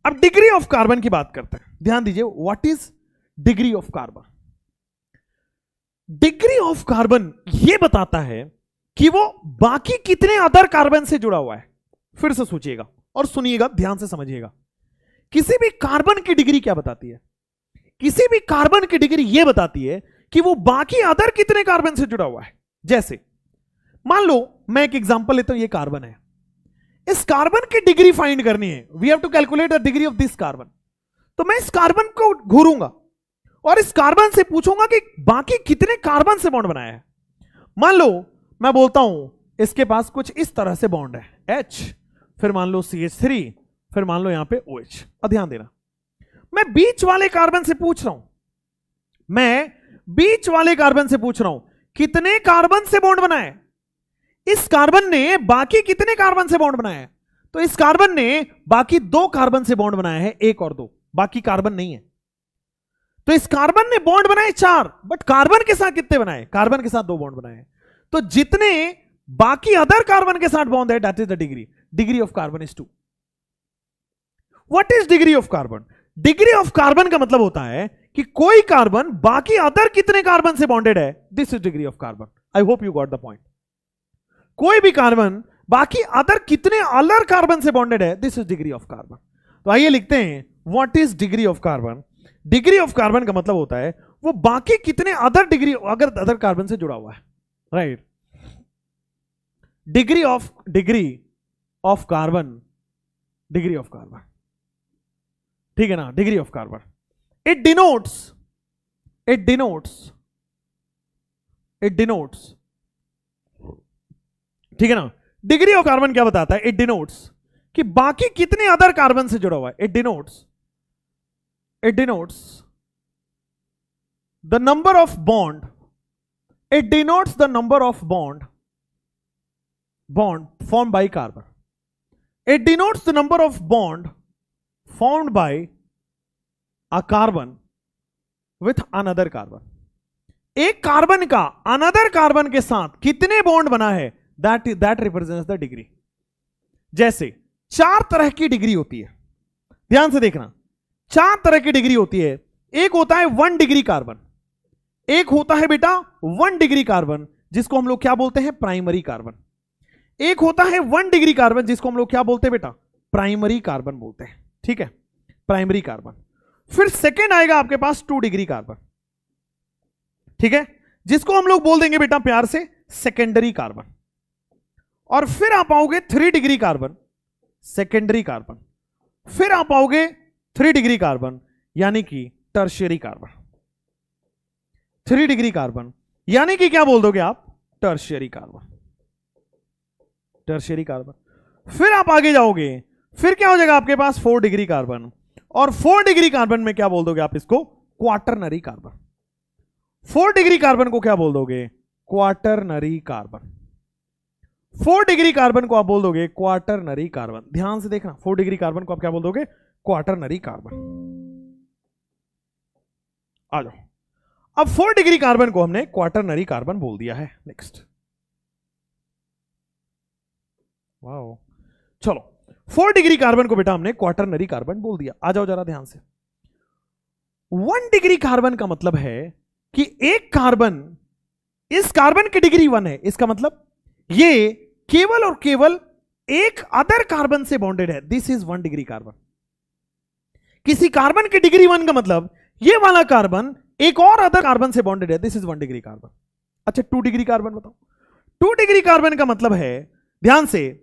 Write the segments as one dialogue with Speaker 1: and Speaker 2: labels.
Speaker 1: अब degree of carbon की बात करते हैं, ध्यान दीजिए, what is degree of carbon? Degree of carbon यह बताता है कि वो बाकी कितने अदर कार्बन से जुड़ा हुआ है। फिर से सोचिएगा और सुनिएगा, ध्यान से समझिएगा। किसी भी कार्बन की डिग्री क्या बताती है? किसी भी कार्बन की डिग्री यह बताती है कि वो बाकी अदर कितने कार्बन से जुड़ा हुआ है। जैसे मान लो मैं एक एग्जांपल लेता हूं, ये कार्बन है, इस कार्बन की डिग्री फाइंड करनी है, we have to calculate the degree of this carbon. तो मैं इस कार्बन को घूरूंगा और इस कार्बन से पूछूंगा कि बाकी कितने कार्बन से बॉन्ड बनाया है। मान लो मैं बोलता हूं इसके पास कुछ इस तरह से बॉन्ड है H, फिर मान लो CH3, फिर मान लो यहां पे OH। और ध्यान देना, मैं बीच वाले कार्बन से पूछ रहा हूं, मैं बीच वाले कार्बन से पूछ रहा हूं कितने कार्बन से बॉन्ड बनाया है। इस कार्बन ने बाकी कितने कार्बन से बॉन्ड बनाया है? तो इस कार्बन ने बाकी 2 कार्बन से बॉन्ड बनाया है, 1 और 2, बाकी कार्बन नहीं है। तो इस कार्बन ने बॉन्ड बनाए 4, बट कार्बन के साथ कितने बनाए? कार्बन के साथ 2 बॉन्ड बनाए। तो जितने बाकी अदर कार्बन के साथ बॉन्ड है, that is the degree. Degree of carbon is 2। What is degree of carbon? Degree of carbon का मतलब होता है कि कोई कार्बन बाकी अदर कितने कार्बन से बॉन्डेड है, this is degree of carbon. I hope you got the point. कोई भी कार्बन बाकी अदर कितने अदर कार्बन से बॉन्डेड है, this is degree of carbon. तो आइए लिखते हैं what is degree of carbon. Degree of carbon का मतलब होता है वो बाकी कितने अदर अदर कार्बन से जुड़ा हुआ है, right. Degree of carbon, degree of carbon, ठीक है ना, degree of carbon. It denotes ठीक है ना। डिग्री ऑफ कार्बन क्या बताता है? इट डिनोट्स कि बाकी कितने अदर कार्बन से जुड़ा हुआ है। It denotes the number of bond, it denotes the number of bond formed by carbon. It denotes the number of bond formed by a carbon with another carbon. एक carbon का another carbon के साथ कितने bond बना है, that represents the degree. जैसे 4 तरह की डिग्री होती है, ध्यान से देखना, 4 तरह की डिग्री होती है। एक होता है 1 डिग्री कार्बन, एक होता है बेटा 1 डिग्री कार्बन जिसको हम लोग क्या बोलते हैं? Primary carbon. एक होता है 1 डिग्री कार्बन जिसको हम लोग क्या बोलते हैं बेटा? प्राइमरी कार्बन बोलते हैं, ठीक है, प्राइमरी कार्बन। फिर सेकेंड आएगा आपके पास 2 डिग्री कार्बन, ठीक है, जिसको हम लोग बोल देंगे बेटा प्यार से सेकेंडरी कार्बन। और फिर आप आओगे 3 डिग्री कार्बन, सेकेंडरी कार्बन। फिर आप आओगे 3 डिग्री कार्बन यानी कि टर्शियरी कार्बन। 3 डिग्री कार्बन यानी कि क्या बोल दोगे आप? Tertiary carbon, tertiary carbon. फिर आप आगे जाओगे, फिर क्या हो जाएगा आपके पास? 4 डिग्री कार्बन। और 4 डिग्री कार्बन में क्या बोल दोगे आप इसको? Quaternary carbon. 4 डिग्री कार्बन को क्या बोल दोगे? Quaternary carbon. 4 डिग्री कार्बन को आप बोल दोगे क्वाटरनरी कार्बन। ध्यान से देखना, 4 डिग्री कार्बन को आप क्या बोल दोगे? Quaternary carbon. आ जाओ, अब 4 डिग्री कार्बन को हमने क्वाटरनरी कार्बन बोल दिया है। नेक्स्ट, वाओ, चलो 4 डिग्री कार्बन को बेटा हमने क्वाटरनरी कार्बन बोल दिया। आ जाओ जरा ध्यान से। 1 डिग्री कार्बन का मतलब है कि एक कार्बन, इस कार्बन की डिग्री 1 है, इसका मतलब ये केवल और केवल एक अदर कार्बन से बॉन्डेड है, दिस इज 1 डिग्री कार्बन। किसी कार्बन की डिग्री 1 का मतलब ये वाला कार्बन एक और अदर कार्बन से बॉन्डेड है, दिस इज 1 डिग्री कार्बन। अच्छा 2 डिग्री कार्बन बताओ। 2 डिग्री कार्बन का मतलब है, ध्यान से,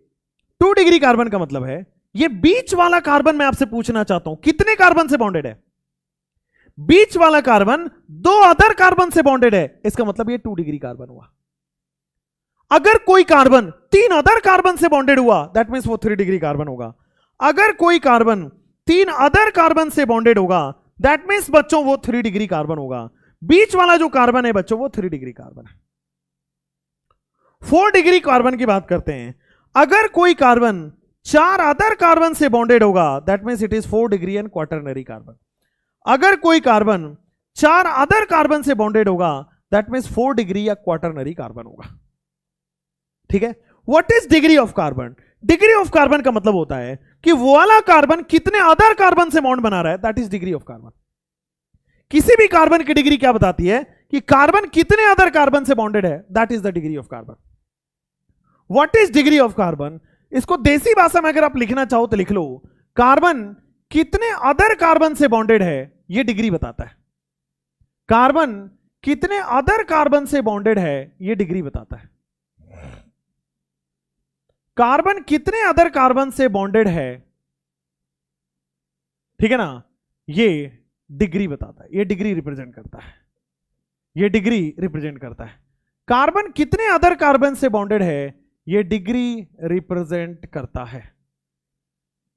Speaker 1: 2 डिग्री कार्बन का मतलब है ये बीच वाला कार्बन, मैं आपसे पूछना चाहता हूं कितने कार्बन से बॉन्डेड है? बीच वाला कार्बन 2 अदर कार्बन से बॉन्डेड है, इसका मतलब ये 2 डिग्री कार्बन हुआ। अगर कोई कार्बन 3 अदर कार्बन से बॉन्डेड हुआ, दैट मींस वो 3 डिग्री कार्बन होगा। अगर कोई कार्बन 3 अदर कार्बन से बॉन्डेड होगा, दैट मींस बच्चों वो 3 डिग्री कार्बन होगा। बीच वाला जो कार्बन है बच्चों वो 3 डिग्री कार्बन है। 4 डिग्री कार्बन की बात करते हैं। अगर कोई कार्बन 4 अदर कार्बन से बॉन्डेड होगा, that means it is 4 degree and quaternary carbon. अगर कोई कार्बन 4 अदर कार्बन से बॉन्डेड होगा, दैट मींस 4 डिग्री या क्वाटरनरी कार्बन होगा, ठीक है। What is degree of carbon? Degree of carbon का मतलब होता है कि वो वाला कार्बन कितने अदर कार्बन से बॉन्ड बना रहा है, that is degree of carbon. किसी भी कार्बन की डिग्री क्या बताती है कि कार्बन कितने अदर कार्बन से बॉन्डेड है, that is the degree of carbon. What is degree of carbon? इसको देसी भाषा में अगर आप लिखना चाहो तो लिख लो, कार्बन कितने अदर कार्बन से बॉन्डेड है, यह डिग्री बताता है। कार्बन कितने अदर कार्बन से बॉन्डेड है, यह डिग्री बताता है। कार्बन कितने अदर कार्बन से बॉन्डेड है, ठीक है ना, ये डिग्री बताता है, ये डिग्री रिप्रेजेंट करता है, ये डिग्री रिप्रेजेंट करता है। कार्बन कितने अदर कार्बन से बॉन्डेड है, ये डिग्री रिप्रेजेंट करता है।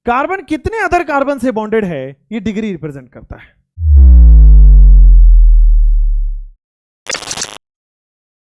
Speaker 1: कार्बन कितने अदर कार्बन से बॉन्डेड है, ये डिग्री रिप्रेजेंट करता है।